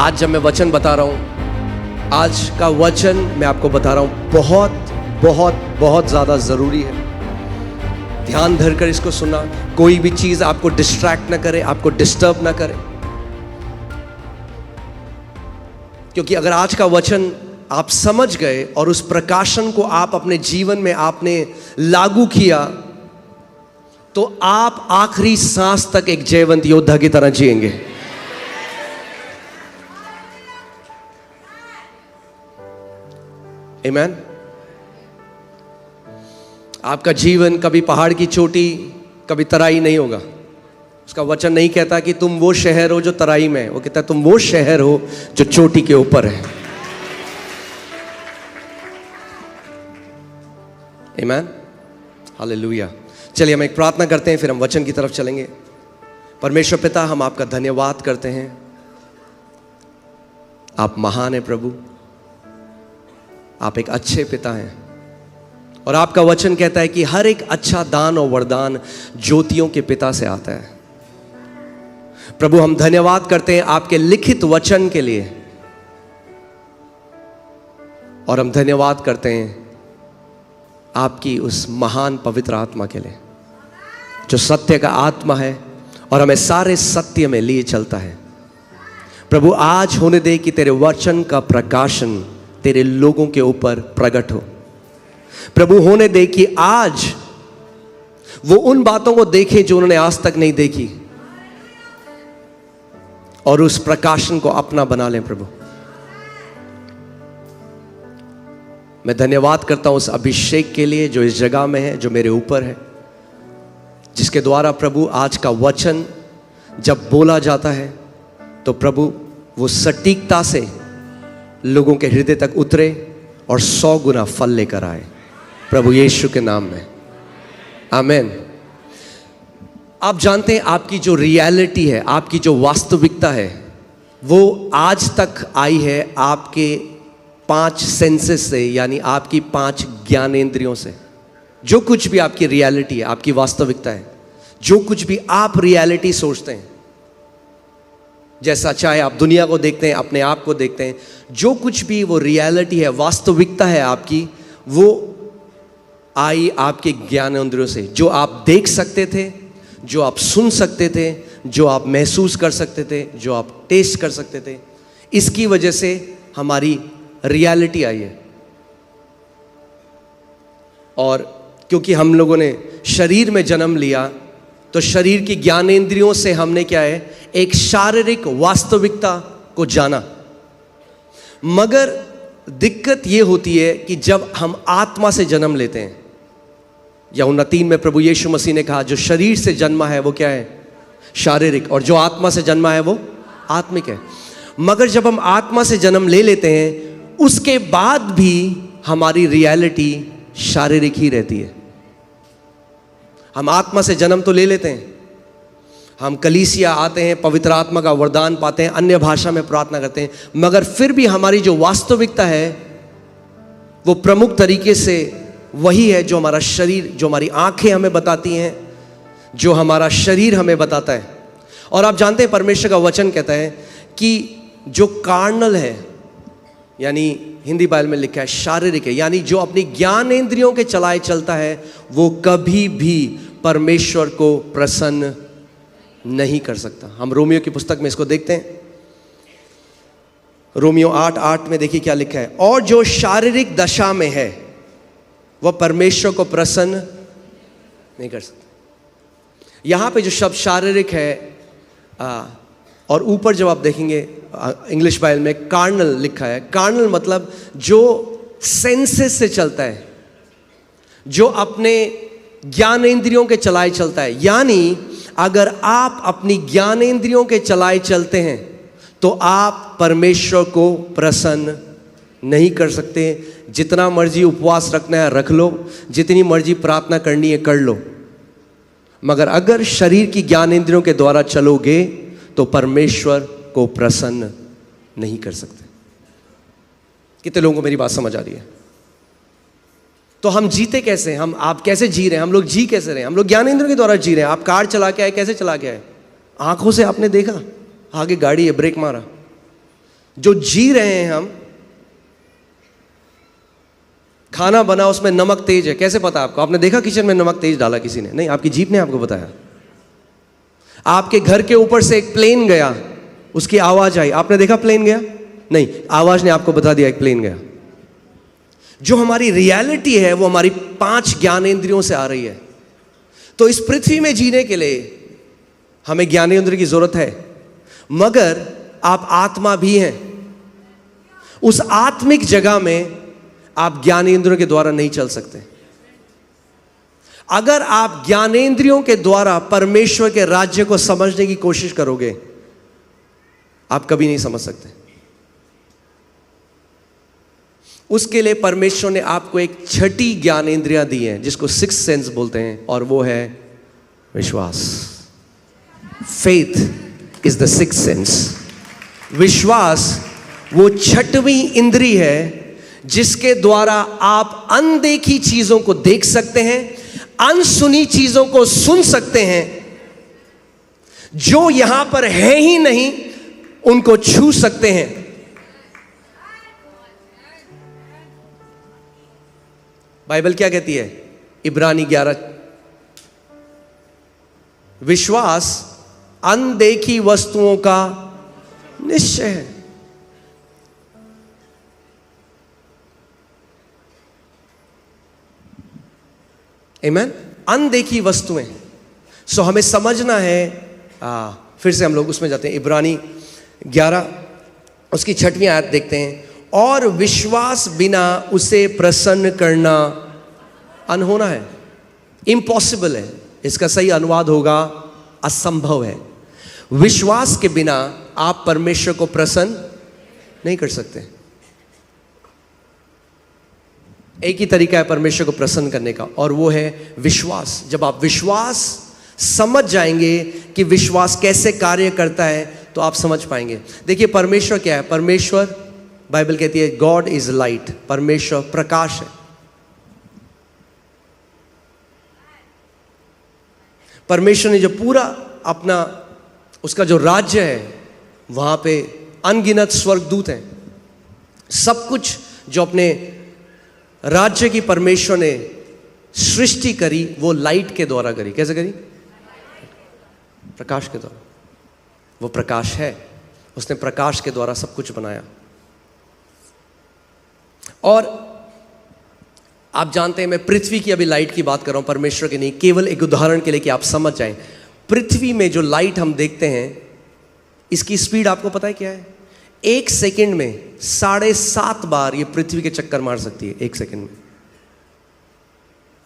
आज जब मैं वचन बता रहा हूँ, आज का वचन मैं आपको बता रहा हूँ बहुत बहुत बहुत ज़्यादा ज़रूरी है। ध्यान धरकर इसको सुनना, कोई भी चीज़ आपको डिस्ट्रैक्ट ना करे, आपको डिस्टर्ब ना करे। क्योंकि अगर आज का वचन आप समझ गए और उस प्रकाशन को आप अपने जीवन में आपने लागू किया, तो आप आखिरी सांस तक एक जयवंत योद्धा की तरह जिएंगे। आमीन। आपका जीवन कभी पहाड़ की चोटी, कभी तराई नहीं होगा। उसका वचन नहीं कहता कि तुम वो शहर हो जो तराई में है, वो कहता है तुम वो शहर हो जो चोटी के ऊपर है। आमीन, हालेलुया। चलिए हम एक प्रार्थना करते हैं, फिर हम वचन की तरफ चलेंगे। परमेश्वर पिता, हम आपका धन्यवाद करते हैं। आप महान हैं प्रभु, आप एक अच्छे पिता हैं। और आपका वचन कहता है कि हर एक अच्छा दान और वरदान ज्योतियों के पिता से आता है। प्रभु, हम धन्यवाद करते हैं आपके लिखित वचन के लिए, और हम धन्यवाद करते हैं आपकी उस महान पवित्र आत्मा के लिए जो सत्य का आत्मा है और हमें सारे सत्य में लिए चलता है। प्रभु, आज होने दे कि तेरे वचन का प्रकाशन तेरे लोगों के ऊपर प्रकट हो। प्रभु, होने दे कि आज वो उन बातों को देखें जो उन्होंने आज तक नहीं देखी, और उस प्रकाशन को अपना बना लें। प्रभु, मैं धन्यवाद करता हूं उस अभिषेक के लिए जो इस जगह में है, जो मेरे ऊपर है, जिसके द्वारा प्रभु आज का वचन जब बोला जाता है तो प्रभु वो सटीकता से लोगों के हृदय तक उतरे और 100 गुना फल लेकर आए। प्रभु यीशु के नाम में आमीन। आप जानते हैं आपकी जो रियलिटी है, आपकी जो वास्तविकता है, वो आज तक आई है आपके 5 सेंसेस से, यानी आपकी 5 ज्ञानेंद्रियों से। जो कुछ भी आपकी रियलिटी है, आपकी वास्तविकता है, जो कुछ भी आप रियलिटी सोचते हैं, जैसा चाहे आप दुनिया को देखते हैं, अपने आप को देखते हैं, जो कुछ भी वो रियलिटी है, वास्तविकता है आपकी, वो आई आपके ज्ञानेंद्रियों से। जो आप देख सकते थे, जो आप सुन सकते थे, जो आप महसूस कर सकते थे, जो आप टेस्ट कर सकते थे, इसकी वजह से हमारी रियलिटी आई है। और क्योंकि हम लोगों ने शरीर में जन्म लिया, तो शरीर की ज्ञानेंद्रियों से हमने क्या है, एक शारीरिक वास्तविकता को जाना। मगर दिक्कत ये होती है कि जब हम आत्मा से जन्म लेते हैं, यूहन्ना 3 में प्रभु यीशु मसीह ने कहा जो शरीर से जन्मा है वो क्या है, शारीरिक, और जो आत्मा से जन्मा है वो आत्मिक है। मगर जब हम आत्मा से जन्म ले लेते हैं, उसके बाद भी हमारी रियलिटी शारीरिक ही रहती है। हम आत्मा से जन्म तो ले लेते हैं, हम कलीसिया आते हैं, पवित्र आत्मा का वरदान पाते हैं, अन्य भाषा में प्रार्थना करते हैं, मगर फिर भी हमारी जो वास्तविकता है वो प्रमुख तरीके से वही है जो हमारा शरीर, जो हमारी आंखें हमें बताती हैं, जो हमारा शरीर हमें बताता है। और आप जानते हैं परमेश्वर का वचन कहता है कि जो कार्नल है, यानी हिंदी बाइबल में लिखा है शारीरिक है, यानी जो अपनी ज्ञानेंद्रियों के चलाए चलता है, वो कभी भी परमेश्वर को प्रसन्न नहीं कर सकता। हम रोमियो की पुस्तक में इसको देखते हैं। रोमियो 8:8 में देखिए क्या लिखा है, और जो शारीरिक दशा में है वह परमेश्वर को प्रसन्न नहीं कर सकता। यहां पे जो शब्द शारीरिक है, और ऊपर जब आप देखेंगे इंग्लिश बाइबल में कार्नल लिखा है। कार्नल मतलब जो सेंसेस से चलता है, जो अपने ज्ञानेंद्रियों के चलाए चलता है। यानी अगर आप अपनी ज्ञानेंद्रियों के चलाए चलते हैं तो आप परमेश्वर को प्रसन्न नहीं कर सकते। जितना मर्जी उपवास रखना है रख लो, जितनी मर्जी प्रार्थना करनी है कर लो, मगर अगर शरीर की ज्ञानेंद्रियों के द्वारा चलोगे तो परमेश्वर को प्रसन्न नहीं कर सकते। कितने लोगों को मेरी बात समझ आ रही है? तो हम जीते कैसे? आप कैसे जी रहे हैं? हम लोग जी कैसे रहे हैं? हम लोग ज्ञानेंद्रियों के द्वारा जी रहे हैं। आप कार चला के आए, कैसे चला के आए? आंखों से आपने देखा, आगे गाड़ी है, ब्रेक मारा। जो जी रहे हैं हम, खाना बना उसमें नमक तेज है, कैसे पता आपको? आपने देखा किचन में नमक तेज डाला किसी ने? नहीं, आपकी जीभ ने आपको बताया। आपके घर के ऊपर से एक प्लेन गया, उसकी आवाज आई, आपने देखा प्लेन गया? नहीं, आवाज ने आपको बता दिया एक प्लेन गया। जो हमारी रियलिटी है वो हमारी 5 ज्ञानेंद्रियों से आ रही है। तो इस पृथ्वी में जीने के लिए हमें ज्ञानेंद्रिय की जरूरत है, मगर आप आत्मा भी हैं। उस आत्मिक जगह में आप ज्ञानेंद्रियों के द्वारा नहीं चल सकते। अगर आप ज्ञानेंद्रियों के द्वारा परमेश्वर के राज्य को समझने की कोशिश करोगे, आप कभी नहीं समझ सकते। उसके लिए परमेश्वर ने आपको एक छठी ज्ञानेंद्रियां दी है, जिसको 6th सेंस बोलते हैं, और वो है विश्वास। Faith is the 6th sense. विश्वास वो छठवीं इंद्री है जिसके द्वारा आप अनदेखी चीजों को देख सकते हैं, अनसुनी चीजों को सुन सकते हैं, जो यहां पर है ही नहीं उनको छू सकते हैं। बाइबल क्या कहती है? इब्रानी 11, विश्वास अनदेखी वस्तुओं का निश्चय है। आमीन। अनदेखी वस्तुएं। सो हमें समझना है। फिर से हम लोग उसमें जाते हैं, इब्रानी 11 उसकी 6वीं आयत देखते हैं। और विश्वास बिना उसे प्रसन्न करना अनहोना है, इम्पॉसिबल है। इसका सही अनुवाद होगा असंभव है। विश्वास के बिना आप परमेश्वर को प्रसन्न नहीं कर सकते। एक ही तरीका है परमेश्वर को प्रसन्न करने का, और वो है विश्वास। जब आप विश्वास समझ जाएंगे कि विश्वास कैसे कार्य करता है, तो आप समझ पाएंगे। देखिए, परमेश्वर क्या है? परमेश्वर, बाइबल कहती है गॉड इज लाइट, परमेश्वर प्रकाश है। परमेश्वर ने जो पूरा अपना उसका जो राज्य है, वहां पे अनगिनत स्वर्गदूत हैं। सब कुछ जो अपने राज्य की परमेश्वर ने सृष्टि करी, वो लाइट के द्वारा करी। कैसे करी? प्रकाश के द्वारा। वो प्रकाश है, उसने प्रकाश के द्वारा सब कुछ बनाया। और आप जानते हैं, मैं पृथ्वी की अभी लाइट की बात कर रहा हूं, परमेश्वर की नहीं। केवल एक उदाहरण के लिए कि आप समझ जाएं, पृथ्वी में जो लाइट हम देखते हैं, इसकी स्पीड आपको पता है क्या है? 1 सेकंड में 7.5 बार ये पृथ्वी के चक्कर मार सकती है। 1 सेकंड में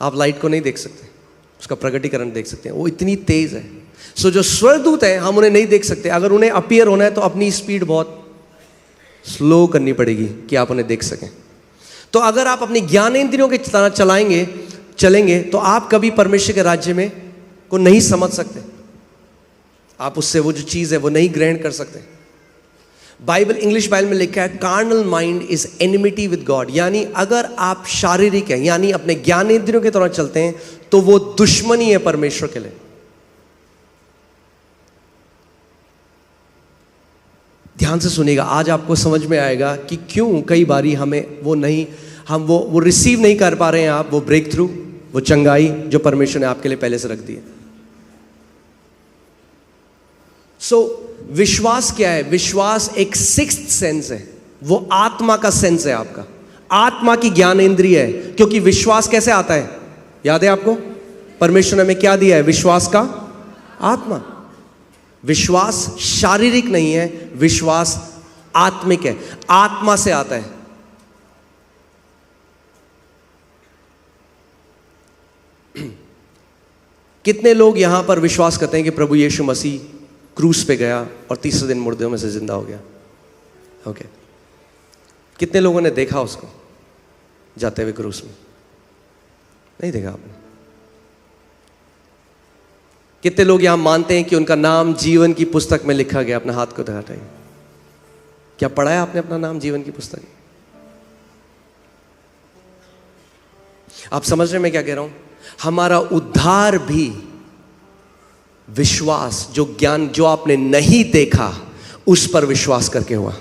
आप लाइट को नहीं देख सकते, उसका प्रकटीकरण देख सकते हैं, वो इतनी तेज है। सो जो स्वर्गदूत हैं, हम उन्हें नहीं देख सकते। अगर उन्हें अपीयर होना है तो अपनी स्पीड बहुत स्लो करनी पड़ेगी कि आप उन्हें देख सकें। तो अगर आप अपनी ज्ञानेंद्रियों के तरह चलेंगे तो आप कभी परमेश्वर के राज्य में को नहीं समझ सकते। आप उससे वो जो चीज है वो नहीं ग्रहण कर सकते। बाइबल, इंग्लिश बाइबल में लिखा है carnal mind is enmity with God. यानी अगर आप शारीरिक हैं, यानी अपने ज्ञानेंद्रियों की तरह चलते हैं, तो वो दुश्मनी है परमेश्वर के लिए। ध्यान से सुनिएगा, आज आपको समझ में आएगा कि क्यों कई बारी हमें वो रिसीव नहीं कर पा रहे हैं। आप वो ब्रेक थ्रू, वो चंगाई जो परमेश्वर ने आपके लिए पहले से रख दी है। सो विश्वास क्या है? विश्वास एक 6th सेंस है, वो आत्मा का सेंस है। आपका आत्मा की ज्ञानेंद्रिय है। क्योंकि विश्वास कैसे आता है? याद है आपको? परमेश्वर ने हमें क्या दिया है? विश्वास का आत्मा। विश्वास शारीरिक नहीं है, विश्वास आत्मिक है, आत्मा से आता है। कितने लोग यहां पर विश्वास करते हैं कि प्रभु यीशु मसीह क्रूस पे गया और तीसरे दिन मुर्दों में से जिंदा हो गया? ओके। कितने लोगों ने देखा उसको जाते हुए क्रूस में? नहीं देखा आपने? कितने लोग यहां मानते हैं कि उनका नाम जीवन की पुस्तक में लिखा गया? अपने हाथ को दिखाइए। क्या पढ़ा है आपने अपना नाम जीवन की पुस्तक में? आप समझ रहे हैं मैं क्या कह रहा हूं? हमारा उद्धार भी विश्वास, जो ज्ञान जो आपने नहीं देखा उस पर विश्वास करके हुआ।